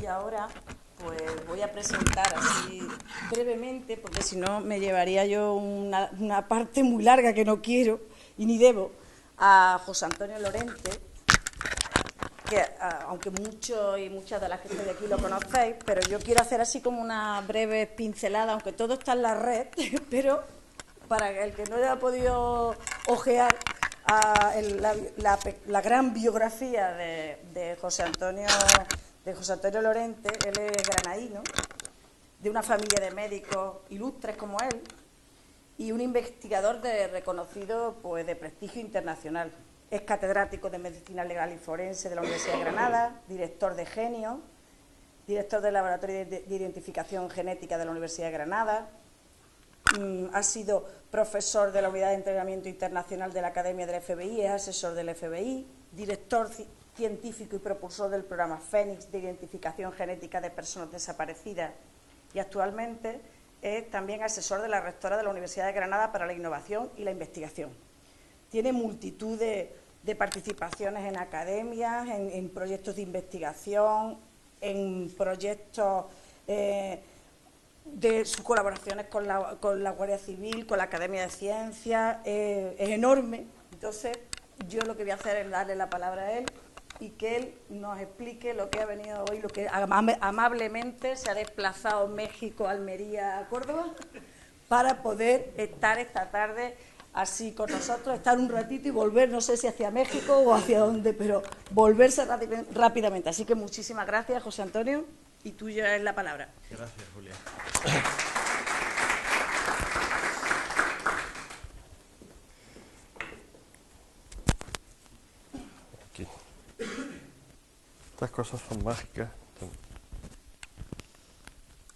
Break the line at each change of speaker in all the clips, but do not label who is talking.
Y ahora pues voy a presentar así brevemente, porque si no me llevaría yo una parte muy larga que no quiero y ni debo, a José Antonio Lorente, que aunque muchos y muchas de las que estoy aquí lo conocéis, pero yo quiero hacer así como una breve pincelada, aunque todo está en la red, pero para el que no haya podido ojear la gran biografía de José Antonio Lorente. Él es granadino, de una familia de médicos ilustres como él, y un investigador reconocido pues, de prestigio internacional. Es catedrático de Medicina Legal y Forense de la Universidad de Granada, director de Genio, director del Laboratorio de Identificación Genética de la Universidad de Granada. Ha sido profesor de la Unidad de Entrenamiento Internacional de la Academia del FBI, es asesor del FBI, director científico y propulsor del programa Fénix de Identificación Genética de Personas Desaparecidas, y actualmente es también asesor de la rectora de la Universidad de Granada para la Innovación y la Investigación. Tiene multitud de participaciones en academias, en proyectos de investigación, en proyectos de sus colaboraciones con la Guardia Civil, con la Academia de Ciencias, es enorme. Entonces, yo lo que voy a hacer es darle la palabra a él y que él nos explique lo que ha venido hoy, lo que amablemente se ha desplazado México, Almería, Córdoba, para poder estar esta tarde así con nosotros, estar un ratito y volver, no sé si hacia México o hacia dónde, pero volverse rápidamente. Así que muchísimas gracias, José Antonio, y tuya es la palabra.
Gracias, Julia. Aquí. Estas cosas son mágicas.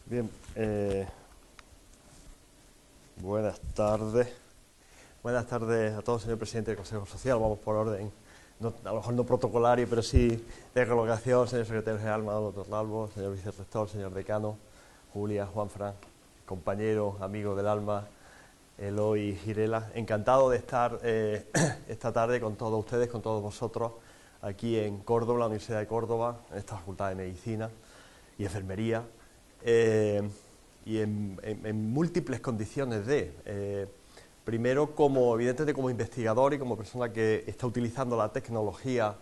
Bien, buenas tardes. Buenas tardes a todos, señor presidente del Consejo Social. Vamos por orden, no, a lo mejor no protocolario, pero sí de colocación. Señor secretario general, Manolo Torralbo, señor vicerrector, señor decano, Julia, Juanfran, compañero, amigo del alma, Eloy Girela. Encantado de estar esta tarde con todos ustedes, con todos vosotros, aquí en Córdoba, la Universidad de Córdoba, en esta Facultad de Medicina y Enfermería, y en múltiples condiciones primero, evidentemente como investigador y como persona que está utilizando la tecnología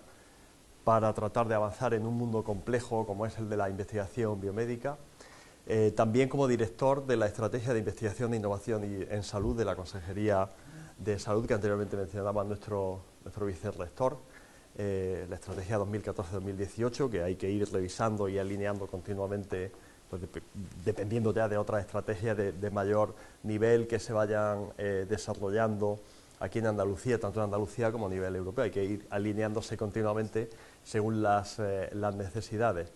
para tratar de avanzar en un mundo complejo como es el de la investigación biomédica. También como director de la Estrategia de Investigación e Innovación en Salud de la Consejería de Salud, que anteriormente mencionaba nuestro vicerrector, la Estrategia 2014-2018, que hay que ir revisando y alineando continuamente, pues dependiendo ya de otras estrategias de mayor nivel que se vayan desarrollando aquí en Andalucía, tanto en Andalucía como a nivel europeo. Hay que ir alineándose continuamente según las necesidades.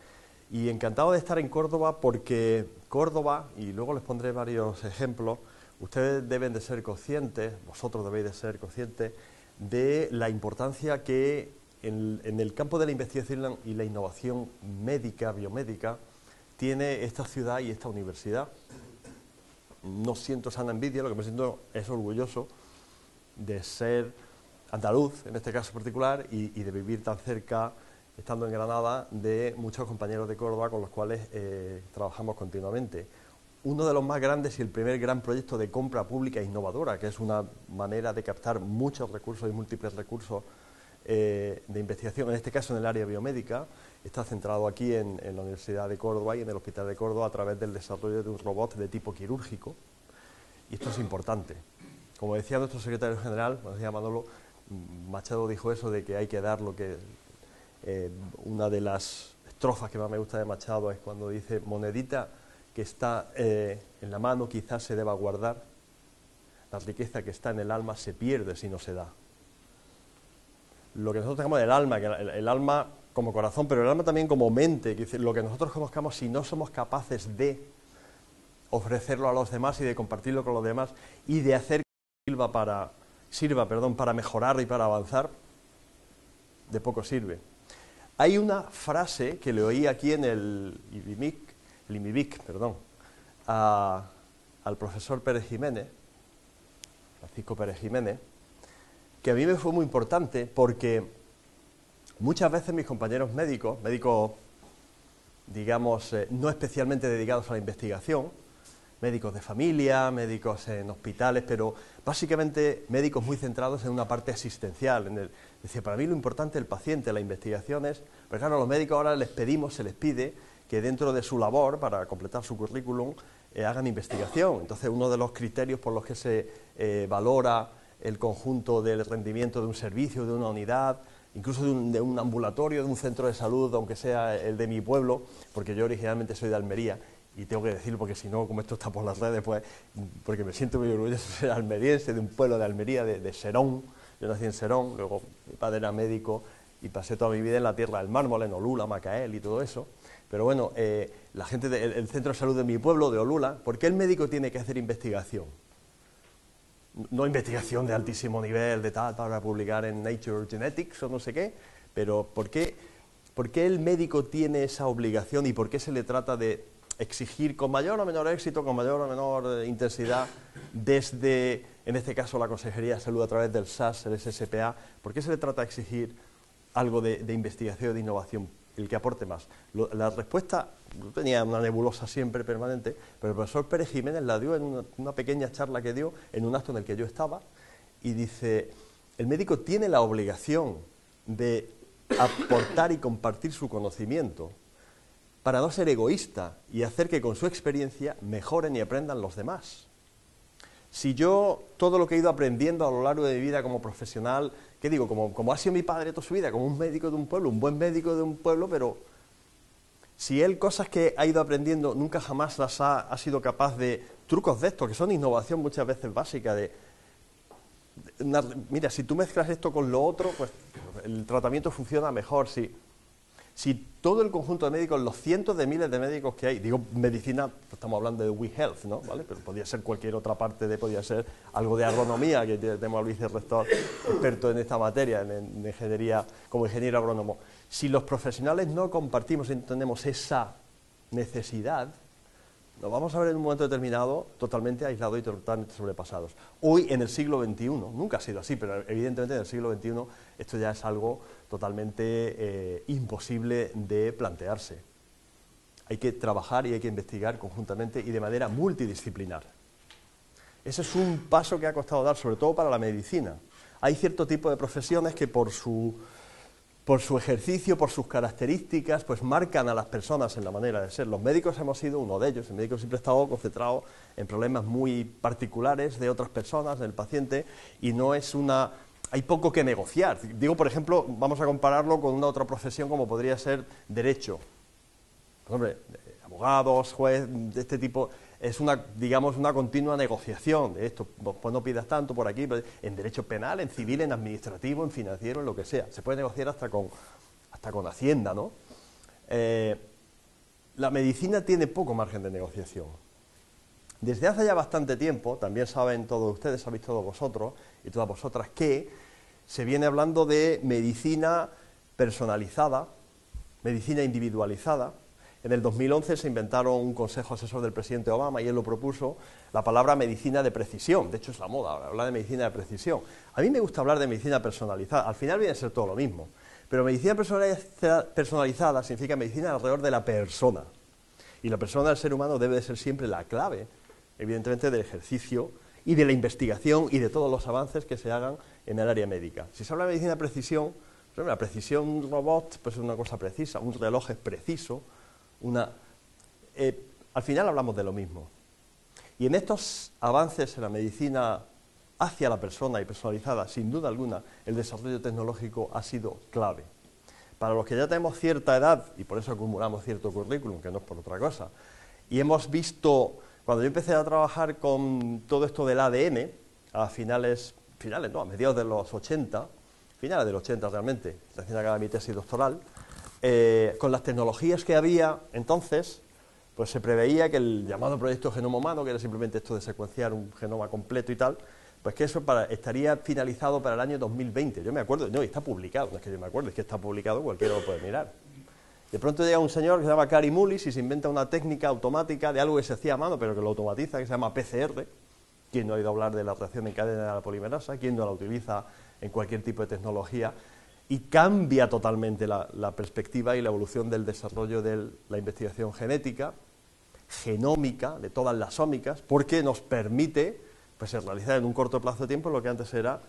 Y encantado de estar en Córdoba porque Córdoba, y luego les pondré varios ejemplos, ustedes deben de ser conscientes, vosotros debéis de ser conscientes de la importancia que en el campo de la investigación y la innovación médica, biomédica, tiene esta ciudad y esta universidad. No siento sana envidia, lo que me siento es orgulloso de ser andaluz, en este caso particular, y de vivir tan cerca, estando en Granada, de muchos compañeros de Córdoba con los cuales trabajamos continuamente. Uno de los más grandes y el primer gran proyecto de compra pública innovadora, que es una manera de captar muchos recursos y múltiples recursos de investigación, en este caso en el área biomédica, está centrado aquí en la Universidad de Córdoba y en el Hospital de Córdoba a través del desarrollo de un robot de tipo quirúrgico. Y esto es importante. Como decía nuestro secretario general, como decía Manolo, Machado dijo eso de que hay que dar lo que... una de las estrofas que más me gusta de Machado es cuando dice: monedita que está en la mano quizás se deba guardar, la riqueza que está en el alma se pierde si no se da. Lo que nosotros tengamos del alma, que el alma como corazón, pero el alma también como mente, que lo que nosotros conozcamos, si no somos capaces de ofrecerlo a los demás y de compartirlo con los demás y de hacer que sirva para mejorar y para avanzar, de poco sirve. Hay una frase que le oí aquí en el IMIBIC, al profesor Pérez Jiménez, Francisco Pérez Jiménez, que a mí me fue muy importante porque muchas veces mis compañeros médicos digamos, no especialmente dedicados a la investigación, médicos de familia, médicos en hospitales, pero básicamente médicos muy centrados en una parte asistencial. Decía, para mí lo importante es el paciente, la investigación es, porque claro, a los médicos ahora se les pide que dentro de su labor, para completar su currículum, hagan investigación. Entonces, uno de los criterios por los que se valora el conjunto del rendimiento de un servicio, de una unidad, incluso de un ambulatorio, de un centro de salud, aunque sea el de mi pueblo, porque yo originalmente soy de Almería, y tengo que decirlo porque si no, como esto está por las redes, pues, porque me siento muy orgulloso de ser almeriense, de un pueblo de Almería, de Serón. Yo nací en Serón, luego mi padre era médico y pasé toda mi vida en la tierra del mármol, en Olula, Macael y todo eso. Pero bueno, la gente del centro de salud de mi pueblo, de Olula, ¿por qué el médico tiene que hacer investigación? No investigación de altísimo nivel, de tal, para publicar en Nature Genetics o no sé qué, pero ¿por qué el médico tiene esa obligación y por qué se le trata de exigir con mayor o menor éxito, con mayor o menor intensidad, desde, en este caso, la Consejería de Salud a través del SAS, el SSPA, ¿por qué se le trata de exigir algo de investigación, de innovación, el que aporte más? La respuesta, yo tenía una nebulosa siempre permanente, pero el profesor Pérez Jiménez la dio en una pequeña charla que dio en un acto en el que yo estaba, y dice, el médico tiene la obligación de aportar y compartir su conocimiento para no ser egoísta y hacer que con su experiencia mejoren y aprendan los demás. Si yo, todo lo que he ido aprendiendo a lo largo de mi vida como profesional, ¿qué digo? Como ha sido mi padre toda su vida, como un médico de un pueblo, un buen médico de un pueblo, pero si él cosas que ha ido aprendiendo nunca jamás las ha sido capaz de, trucos de estos, que son innovación muchas veces básica, mira, si tú mezclas esto con lo otro, pues el tratamiento funciona mejor. Si todo el conjunto de médicos, los cientos de miles de médicos que hay, digo medicina, estamos hablando de WeHealth, ¿no? ¿Vale? Pero podría ser cualquier otra parte, podría ser algo de agronomía, que tenemos a Luis el rector, experto en esta materia, en ingeniería, como ingeniero agrónomo. Si los profesionales no compartimos y no tenemos esa necesidad, nos vamos a ver en un momento determinado totalmente aislados y totalmente sobrepasados. Hoy, en el siglo XXI, nunca ha sido así, pero evidentemente en el siglo XXI esto ya es algo totalmente imposible de plantearse. Hay que trabajar y hay que investigar conjuntamente y de manera multidisciplinar. Ese es un paso que ha costado dar, sobre todo para la medicina. Hay cierto tipo de profesiones que por su ejercicio, por sus características, pues marcan a las personas en la manera de ser. Los médicos hemos sido uno de ellos. El médico siempre ha estado concentrado en problemas muy particulares de otras personas, del paciente, y no es una... Hay poco que negociar. Digo, por ejemplo, vamos a compararlo con una otra profesión como podría ser derecho. Pues, hombre, abogados, juez, de este tipo, es digamos, una continua negociación de esto. Pues no pidas tanto por aquí, en derecho penal, en civil, en administrativo, en financiero, en lo que sea. Se puede negociar hasta con Hacienda, ¿no? La medicina tiene poco margen de negociación. Desde hace ya bastante tiempo, también saben todos ustedes, sabéis todos vosotros y todas vosotras, que se viene hablando de medicina personalizada, medicina individualizada. En el 2011 se inventaron un consejo asesor del presidente Obama y él lo propuso, la palabra medicina de precisión. De hecho, es la moda, hablar de medicina de precisión. A mí me gusta hablar de medicina personalizada, al final viene a ser todo lo mismo. Pero medicina personalizada significa medicina alrededor de la persona. Y la persona del ser humano debe de ser siempre la clave, evidentemente, del ejercicio y de la investigación y de todos los avances que se hagan en el área médica. Si se habla de medicina de precisión, pues, la precisión, un robot, pues es una cosa precisa, un reloj es preciso, al final hablamos de lo mismo. Y en estos avances en la medicina hacia la persona y personalizada, sin duda alguna, el desarrollo tecnológico ha sido clave. Para los que ya tenemos cierta edad, y por eso acumulamos cierto currículum, que no es por otra cosa, y hemos visto, cuando yo empecé a trabajar con todo esto del ADN, a a mediados de los 80, finales de los 80 realmente, recién acababa mi tesis doctoral, con las tecnologías que había entonces, pues se preveía que el llamado proyecto Genoma Humano, que era simplemente esto de secuenciar un genoma completo y tal, pues que eso estaría finalizado para el año 2020. Yo me acuerdo, no, y está publicado, no es que yo me acuerdo, es que está publicado, cualquiera lo puede mirar. De pronto llega un señor que se llama Kary Mullis y se inventa una técnica automática de algo que se hacía a mano, pero que lo automatiza, que se llama PCR. ¿Quién no ha oído hablar de la reacción en cadena de la polimerasa? ¿Quién no la utiliza en cualquier tipo de tecnología? y cambia totalmente la perspectiva y la evolución del desarrollo de la investigación genética, genómica, de todas las ómicas, porque nos permite pues, realizar en un corto plazo de tiempo lo que antes era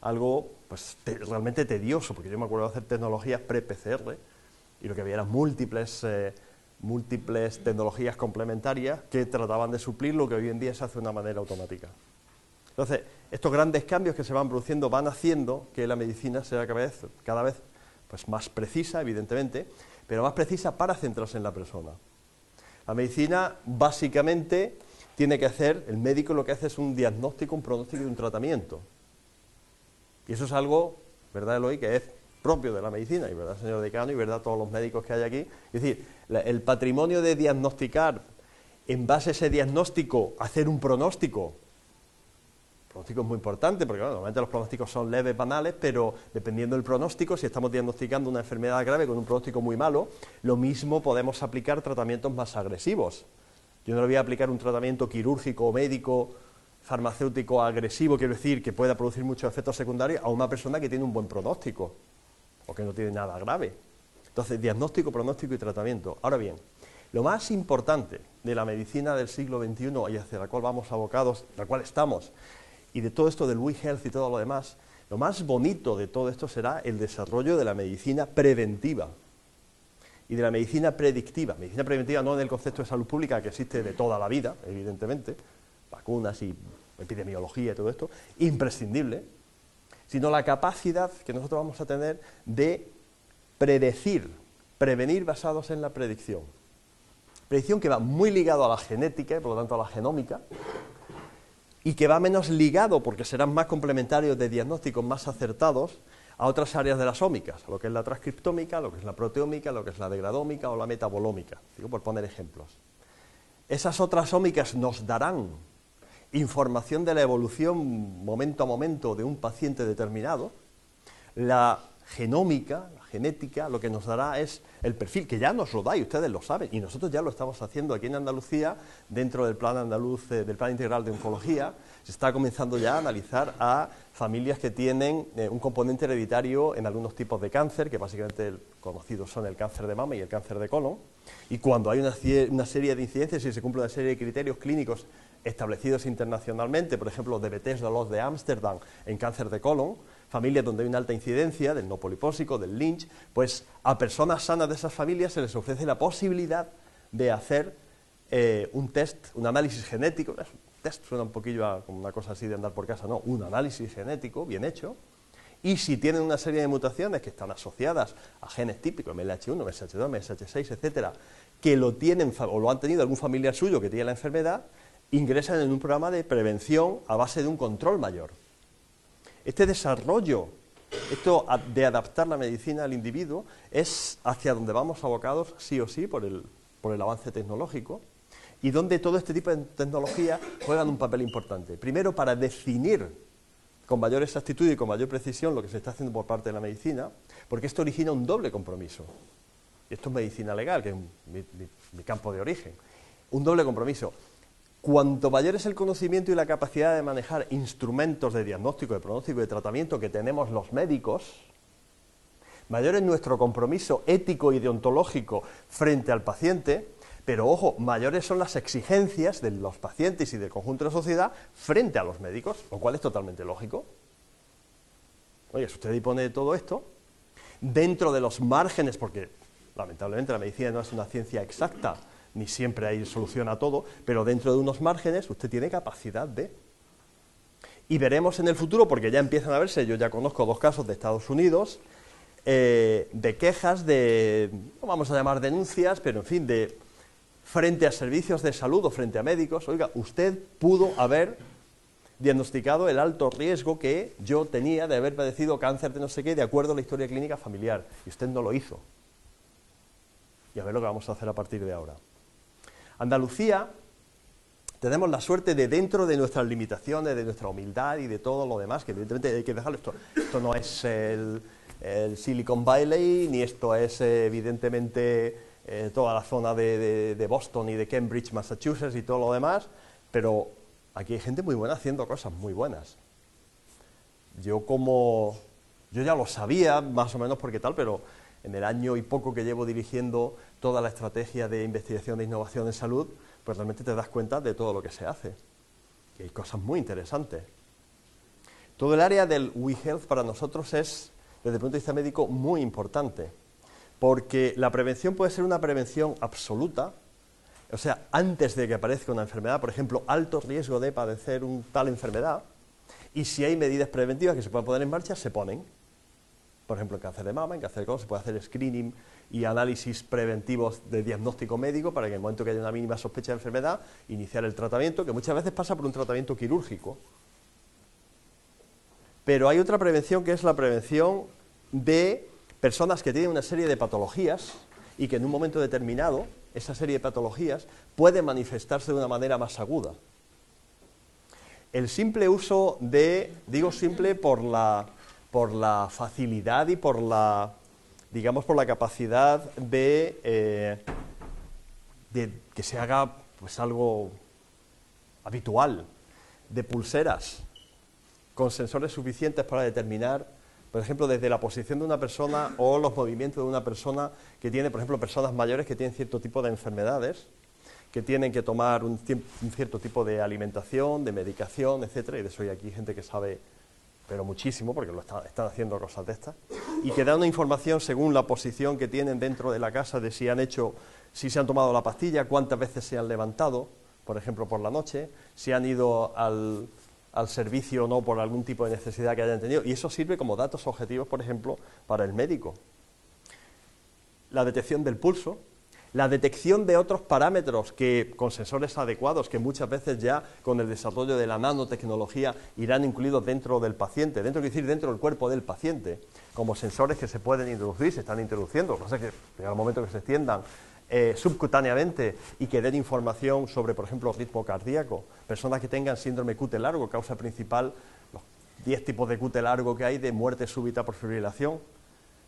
algo pues, realmente tedioso, porque yo me acuerdo de hacer tecnologías pre-PCR y lo que había eran múltiples tecnologías complementarias que trataban de suplir lo que hoy en día se hace de una manera automática. Entonces, estos grandes cambios que se van produciendo van haciendo que la medicina sea cada vez pues, más precisa, evidentemente, pero más precisa para centrarse en la persona. La medicina, básicamente, tiene que hacer, el médico lo que hace es un diagnóstico, un pronóstico y un tratamiento. Y eso es algo, ¿verdad, Eloy?, que es propio de la medicina, y verdad, señor decano, y verdad, todos los médicos que hay aquí. Es decir, el patrimonio de diagnosticar, en base a ese diagnóstico, hacer un pronóstico. El pronóstico es muy importante, porque bueno, normalmente los pronósticos son leves, banales, pero dependiendo del pronóstico, si estamos diagnosticando una enfermedad grave con un pronóstico muy malo, lo mismo podemos aplicar tratamientos más agresivos. Yo no le voy a aplicar un tratamiento quirúrgico o médico, farmacéutico agresivo, quiero decir, que pueda producir muchos efectos secundarios a una persona que tiene un buen pronóstico o que no tiene nada grave. Entonces, diagnóstico, pronóstico y tratamiento. Ahora bien, lo más importante de la medicina del siglo XXI y hacia la cual vamos abocados, la cual estamos, y de todo esto del We Health y todo lo demás, lo más bonito de todo esto será el desarrollo de la medicina preventiva y de la medicina predictiva. Medicina preventiva no en el concepto de salud pública que existe de toda la vida, evidentemente, vacunas y epidemiología y todo esto, imprescindible, sino la capacidad que nosotros vamos a tener de predecir, prevenir basados en la predicción. Predicción que va muy ligado a la genética y por lo tanto a la genómica, y que va menos ligado, porque serán más complementarios de diagnósticos más acertados, a otras áreas de las ómicas, a lo que es la transcriptómica, lo que es la proteómica, lo que es la degradómica o la metabolómica, digo por poner ejemplos. Esas otras ómicas nos darán información de la evolución momento a momento de un paciente determinado. La genómica, la genética, lo que nos dará es el perfil, que ya nos lo da y ustedes lo saben, y nosotros ya lo estamos haciendo aquí en Andalucía, dentro del plan andaluz, del plan integral de oncología, se está comenzando ya a analizar a familias que tienen un componente hereditario en algunos tipos de cáncer, que básicamente conocidos son el cáncer de mama y el cáncer de colon, y cuando hay una serie de incidencias y se cumple una serie de criterios clínicos establecidos internacionalmente, por ejemplo, de Bethesda, los de Ámsterdam, en cáncer de colon, familias donde hay una alta incidencia del no polipósico, del Lynch, pues a personas sanas de esas familias se les ofrece la posibilidad de hacer un test, un análisis genético. Un test suena un poquillo a como una cosa así de andar por casa, no, un análisis genético bien hecho, y si tienen una serie de mutaciones que están asociadas a genes típicos, MLH1, MSH2, MSH6, etcétera, que lo tienen o lo han tenido algún familiar suyo que tiene la enfermedad, ingresan en un programa de prevención a base de un control mayor. Este desarrollo, esto de adaptar la medicina al individuo, es hacia donde vamos abocados sí o sí por el avance tecnológico, y donde todo este tipo de tecnologías juegan un papel importante. Primero, para definir con mayor exactitud y con mayor precisión lo que se está haciendo por parte de la medicina, porque esto origina un doble compromiso. Y esto es medicina legal, que es mi campo de origen. Un doble compromiso. Cuanto mayor es el conocimiento y la capacidad de manejar instrumentos de diagnóstico, de pronóstico y de tratamiento que tenemos los médicos, mayor es nuestro compromiso ético y deontológico frente al paciente, pero ojo, mayores son las exigencias de los pacientes y del conjunto de la sociedad frente a los médicos, lo cual es totalmente lógico. Oye, si usted dispone de todo esto, dentro de los márgenes, porque lamentablemente la medicina no es una ciencia exacta, ni siempre hay solución a todo, pero dentro de unos márgenes usted tiene capacidad de... Y veremos en el futuro, porque ya empiezan a verse, yo ya conozco 2 casos de Estados Unidos, de quejas, de, no vamos a llamar denuncias, pero en fin, de frente a servicios de salud o frente a médicos, oiga, usted pudo haber diagnosticado el alto riesgo que yo tenía de haber padecido cáncer de no sé qué, de acuerdo a la historia clínica familiar, y usted no lo hizo. Y a ver lo que vamos a hacer a partir de ahora. Andalucía, tenemos la suerte de, dentro de nuestras limitaciones, de nuestra humildad y de todo lo demás, que evidentemente hay que dejarlo, esto no es el Silicon Valley, ni esto es evidentemente toda la zona de Boston y de Cambridge, Massachusetts y todo lo demás, pero aquí hay gente muy buena haciendo cosas muy buenas. Yo como Yo ya lo sabía, más o menos porque tal, pero en el año y poco que llevo dirigiendo toda la estrategia de investigación e innovación en salud, pues realmente te das cuenta de todo lo que se hace. Y hay cosas muy interesantes. Todo el área del WeHealth para nosotros es, desde el punto de vista médico, muy importante, porque la prevención puede ser una prevención absoluta, o sea, antes de que aparezca una enfermedad, por ejemplo, alto riesgo de padecer una tal enfermedad, y si hay medidas preventivas que se pueden poner en marcha, se ponen. Por ejemplo, en cáncer de mama, en cáncer de colon, se puede hacer screening y análisis preventivos de diagnóstico médico para que en el momento que haya una mínima sospecha de enfermedad, iniciar el tratamiento, que muchas veces pasa por un tratamiento quirúrgico. Pero hay otra prevención que es la prevención de personas que tienen una serie de patologías y que en un momento determinado esa serie de patologías puede manifestarse de una manera más aguda. El simple uso de, digo simple por la facilidad y por la, digamos, por la capacidad de que se haga pues algo habitual, de pulseras con sensores suficientes para determinar, por ejemplo, desde la posición de una persona o los movimientos de una persona que tiene, por ejemplo, personas mayores que tienen cierto tipo de enfermedades, que tienen que tomar un cierto tipo de alimentación, de medicación, etcétera, y de eso hay aquí gente que sabe, pero muchísimo, porque están haciendo cosas de estas, y que da una información según la posición que tienen dentro de la casa de si se han tomado la pastilla, cuántas veces se han levantado, por ejemplo, por la noche, si han ido al servicio o no por algún tipo de necesidad que hayan tenido, y eso sirve como datos objetivos, por ejemplo, para el médico. La detección del pulso, la detección de otros parámetros que con sensores adecuados, que muchas veces ya con el desarrollo de la nanotecnología irán incluidos dentro del paciente, dentro del cuerpo del paciente, como sensores que se pueden introducir, se están introduciendo, no sé, que llega el momento que se extiendan subcutáneamente y que den información sobre, por ejemplo, ritmo cardíaco. Personas que tengan síndrome QT largo, causa principal, los 10 tipos de QT largo que hay de muerte súbita por fibrilación,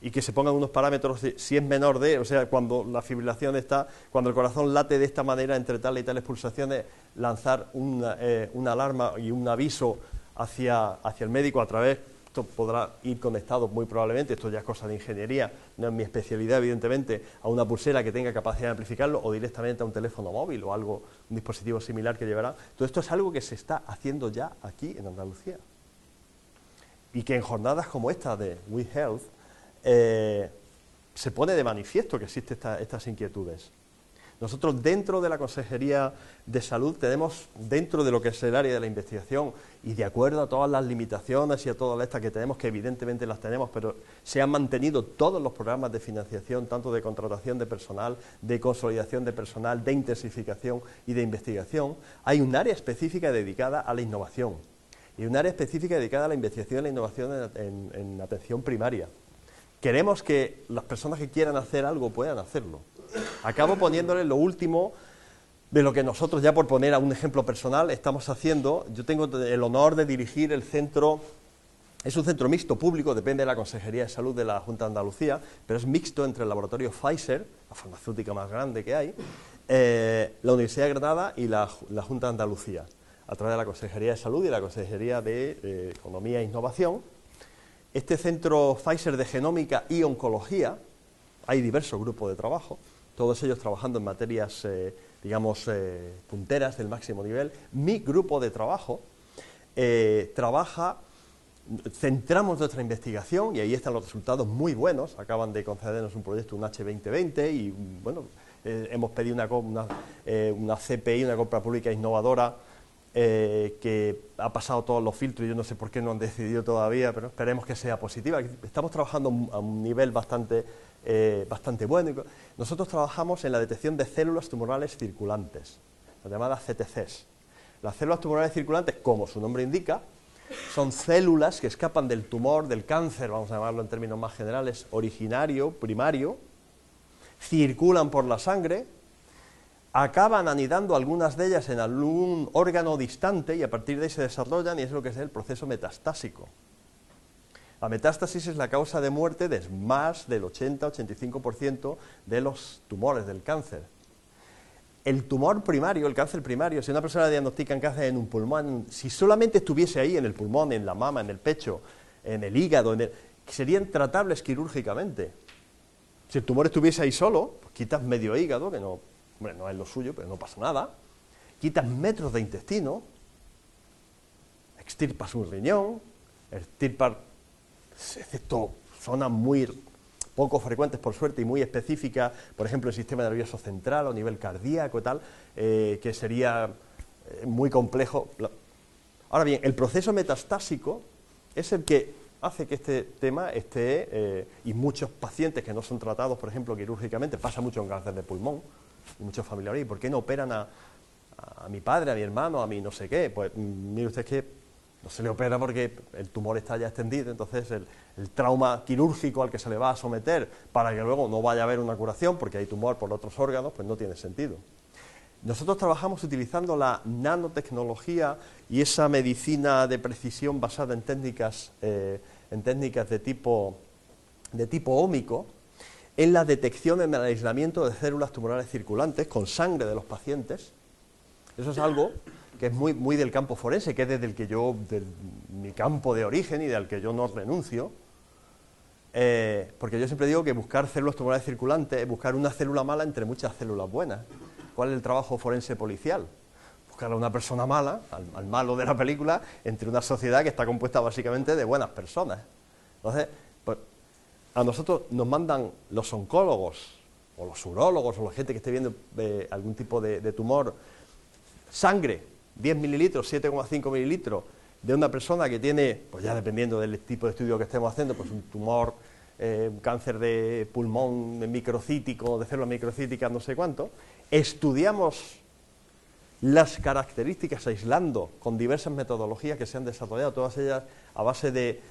y que se pongan unos parámetros de, si es menor de, o sea, cuando la fibrilación está, cuando el corazón late de esta manera entre tales y tales pulsaciones, lanzar una alarma y un aviso hacia el médico a través. Esto podrá ir conectado muy probablemente, esto ya es cosa de ingeniería, no es mi especialidad evidentemente, a una pulsera que tenga capacidad de amplificarlo o directamente a un teléfono móvil o algo, un dispositivo similar que llevará. Todo esto es algo que se está haciendo ya aquí en Andalucía. Y que en jornadas como esta de WeHealth se pone de manifiesto que existen estas inquietudes. Nosotros dentro de la Consejería de Salud tenemos, dentro de lo que es el área de la investigación y de acuerdo a todas las limitaciones y a todas estas que tenemos, que evidentemente las tenemos, pero se han mantenido todos los programas de financiación, tanto de contratación de personal, de consolidación de personal, de intensificación y de investigación. Hay un área específica dedicada a la innovación y un área específica dedicada a la investigación y la innovación en atención primaria. Queremos que las personas que quieran hacer algo puedan hacerlo. Acabo poniéndole lo último de lo que nosotros, ya por poner a un ejemplo personal, estamos haciendo. Yo tengo el honor de dirigir el centro, es un centro mixto público, depende de la Consejería de Salud de la Junta de Andalucía, pero es mixto entre el laboratorio Pfizer, la farmacéutica más grande que hay, la Universidad de Granada y la Junta de Andalucía, a través de la Consejería de Salud y la Consejería de Economía e Innovación. Este centro Pfizer de genómica y oncología, hay diversos grupos de trabajo, todos ellos trabajando en materias, punteras del máximo nivel. Mi grupo de trabajo centramos nuestra investigación y ahí están los resultados muy buenos. Acaban de concedernos un proyecto, un H2020, y bueno, hemos pedido una CPI, una compra pública innovadora, que ha pasado todos los filtros y yo no sé por qué no han decidido todavía, pero esperemos que sea positiva. Estamos trabajando a un nivel bastante bueno. Nosotros trabajamos en la detección de células tumorales circulantes, las llamadas CTCs. Las células tumorales circulantes, como su nombre indica, son células que escapan del tumor, del cáncer, vamos a llamarlo en términos más generales, originario, primario, circulan por la sangre, acaban anidando algunas de ellas en algún órgano distante y a partir de ahí se desarrollan y es lo que es el proceso metastásico. La metástasis es la causa de muerte de más del 80-85% de los tumores del cáncer. El tumor primario, el cáncer primario, si una persona diagnostica cáncer en un pulmón, si solamente estuviese ahí en el pulmón, en la mama, en el pecho, en el hígado, que serían tratables quirúrgicamente. Si el tumor estuviese ahí solo, pues quitas medio hígado, que no, hombre, no es lo suyo, pero no pasa nada, quitas metros de intestino, extirpas un riñón, extirpas, excepto zonas muy poco frecuentes por suerte y muy específicas, por ejemplo el sistema nervioso central o nivel cardíaco y tal, que sería muy complejo. Ahora bien, el proceso metastásico es el que hace que este tema esté, y muchos pacientes que no son tratados, por ejemplo, quirúrgicamente, pasa mucho en cáncer de pulmón, y muchos familiares, ¿y por qué no operan a mi padre, a mi hermano, a mi no sé qué? Pues mire usted que no se le opera porque el tumor está ya extendido, entonces el trauma quirúrgico al que se le va a someter para que luego no vaya a haber una curación, porque hay tumor por otros órganos, pues no tiene sentido. Nosotros trabajamos utilizando la nanotecnología y esa medicina de precisión basada en técnicas de tipo ómico, en la detección en el aislamiento de células tumorales circulantes con sangre de los pacientes. Eso es algo que es muy del campo forense, que es desde el que mi campo de origen y del que yo no renuncio, porque yo siempre digo que buscar células tumorales circulantes es buscar una célula mala entre muchas células buenas. ¿Cuál es el trabajo forense policial? Buscar a una persona mala, al malo de la película, entre una sociedad que está compuesta básicamente de buenas personas. Entonces, pues, a nosotros nos mandan los oncólogos, o los urólogos, o la gente que esté viendo algún tipo de tumor, sangre, 10 mililitros, 7,5 mililitros, de una persona que tiene, pues ya dependiendo del tipo de estudio que estemos haciendo, pues un tumor, un cáncer de pulmón microcítico, de células microcíticas, no sé cuánto, estudiamos las características aislando con diversas metodologías que se han desarrollado, todas ellas a base de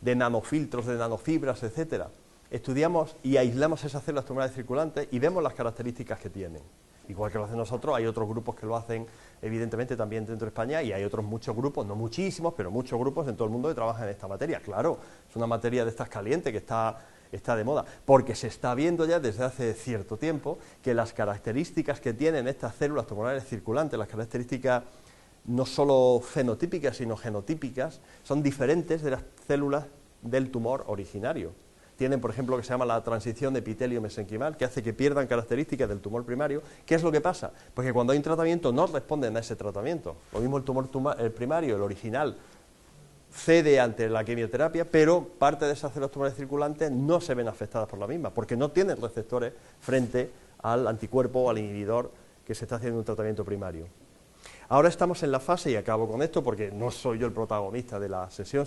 nanofiltros, de nanofibras, etcétera. Estudiamos y aislamos esas células tumorales circulantes y vemos las características que tienen. Igual que lo hacen nosotros, hay otros grupos que lo hacen evidentemente también dentro de España y hay otros muchos grupos, no muchísimos, pero muchos grupos en todo el mundo que trabajan en esta materia. Claro, es una materia de estas caliente que está de moda, porque se está viendo ya desde hace cierto tiempo que las características que tienen estas células tumorales circulantes, las características no solo fenotípicas sino genotípicas, son diferentes de las células del tumor originario. Tienen, por ejemplo, lo que se llama la transición epitelio-mesenquimal, que hace que pierdan características del tumor primario. ¿Qué es lo que pasa? Pues que cuando hay un tratamiento no responden a ese tratamiento. Lo mismo el primario, el original, cede ante la quimioterapia, pero parte de esas células tumorales circulantes no se ven afectadas por la misma, porque no tienen receptores frente al anticuerpo o al inhibidor que se está haciendo en un tratamiento primario. Ahora estamos en la fase, y acabo con esto porque no soy yo el protagonista de la sesión,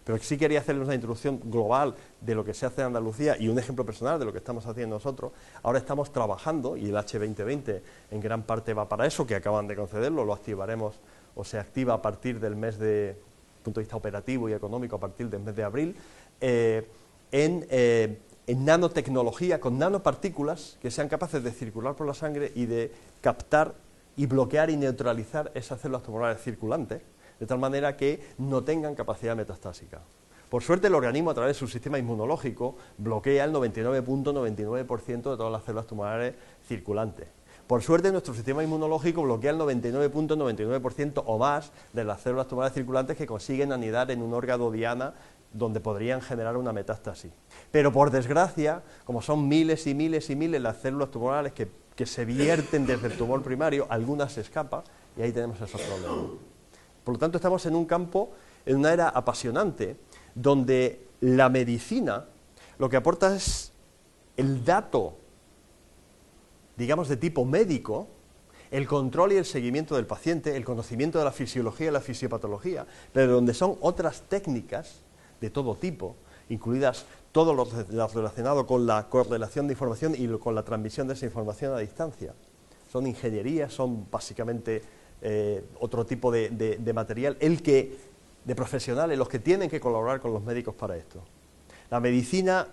pero sí quería hacerles una introducción global de lo que se hace en Andalucía y un ejemplo personal de lo que estamos haciendo nosotros. Ahora estamos trabajando, y el H2020 en gran parte va para eso, que acaban de concederlo, lo activaremos o se activa a partir del mes de, punto de vista operativo y económico, a partir del mes de abril, en nanotecnología, con nanopartículas que sean capaces de circular por la sangre y de captar y bloquear y neutralizar esas células tumorales circulantes, de tal manera que no tengan capacidad metastásica. Por suerte el organismo, a través de su sistema inmunológico, bloquea el 99,99% de todas las células tumorales circulantes. Por suerte nuestro sistema inmunológico bloquea el 99,99% o más de las células tumorales circulantes que consiguen anidar en un órgano diana donde podrían generar una metástasis. Pero por desgracia, como son miles y miles y miles las células tumorales que se vierten desde el tumor primario, algunas se escapan y ahí tenemos esos problemas. Por lo tanto, estamos en un campo, en una era apasionante, donde la medicina lo que aporta es el dato, digamos, de tipo médico, el control y el seguimiento del paciente, el conocimiento de la fisiología y la fisiopatología, pero donde son otras técnicas de todo tipo, incluidas todo lo relacionado con la correlación de información y con la transmisión de esa información a distancia. Son ingenierías, son básicamente otro tipo de material, de profesionales, los que tienen que colaborar con los médicos para esto. La medicina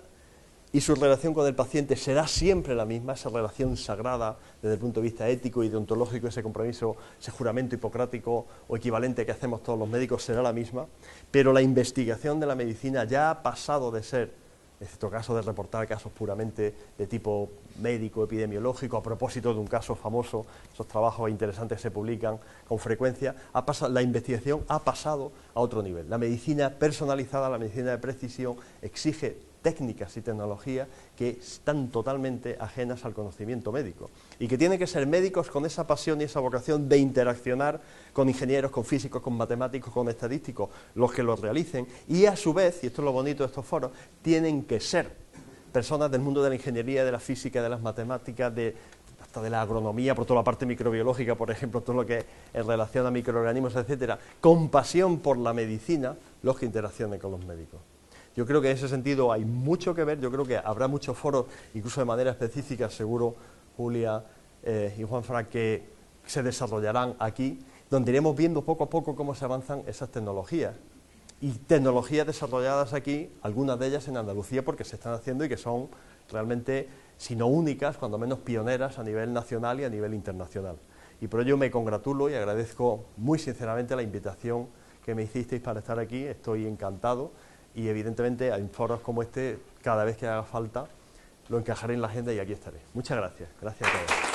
y su relación con el paciente será siempre la misma, esa relación sagrada desde el punto de vista ético y deontológico, ese compromiso, ese juramento hipocrático o equivalente que hacemos todos los médicos será la misma, pero la investigación de la medicina ya ha pasado de ser excepto casos de reportar casos puramente de tipo médico, epidemiológico, a propósito de un caso famoso, esos trabajos interesantes se publican con frecuencia, la investigación ha pasado a otro nivel. La medicina personalizada, la medicina de precisión, exige técnicas y tecnologías que están totalmente ajenas al conocimiento médico y que tienen que ser médicos con esa pasión y esa vocación de interaccionar con ingenieros, con físicos, con matemáticos, con estadísticos, los que los realicen, y a su vez, y esto es lo bonito de estos foros, tienen que ser personas del mundo de la ingeniería, de la física, de las matemáticas, hasta de la agronomía, por toda la parte microbiológica, por ejemplo, todo lo que es en relación a microorganismos, etcétera, con pasión por la medicina, los que interaccionen con los médicos. Yo creo que en ese sentido hay mucho que ver, yo creo que habrá muchos foros, incluso de manera específica, seguro Julia y Juan Fran, que se desarrollarán aquí, donde iremos viendo poco a poco cómo se avanzan esas tecnologías. Y tecnologías desarrolladas aquí, algunas de ellas en Andalucía, porque se están haciendo y que son realmente, si no únicas, cuando menos pioneras a nivel nacional y a nivel internacional. Y por ello me congratulo y agradezco muy sinceramente la invitación que me hicisteis para estar aquí, estoy encantado. Y evidentemente en foros como este, cada vez que haga falta, lo encajaré en la agenda y aquí estaré. Muchas gracias. Gracias a todos.